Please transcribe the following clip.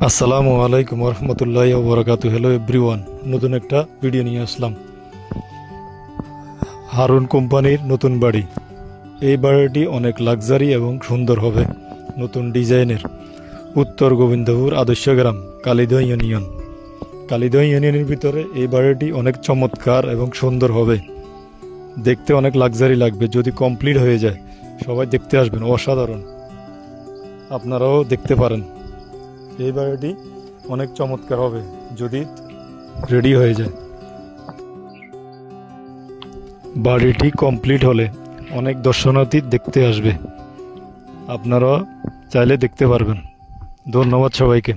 আসসালামু আলাইকুম রহমতুল্লাহ বরকাতু। Hello everyone, নতুন একটা ভিডিও নিয়ে আসলাম। হারুন কোম্পানির নতুন বাড়ি। এই বাড়িটি অনেক লাক্সারি এবং সুন্দর হবে, নতুন ডিজাইনের। উত্তর গোবিন্দপুর আদর্শ গ্রাম, কালিদহ ইউনিয়ন। কালিদহ ইউনিয়নের ভিতরে এই বাড়িটি অনেক চমৎকার এবং সুন্দর হবে, দেখতে অনেক লাক্সারি লাগবে যদি কমপ্লিট হয়ে যায়। সবাই দেখতে আসবেন, অসাধারণ। আপনারাও দেখতে পারেন। এই বাড়িটি অনেক চমৎকার হবে যদি রেডি হয়ে যায়। বাড়িটি কমপ্লিট হলে অনেক দর্শনার্থী দেখতে আসবে, আপনারা চাইলে দেখতে পারবেন। ধন্যবাদ সবাইকে।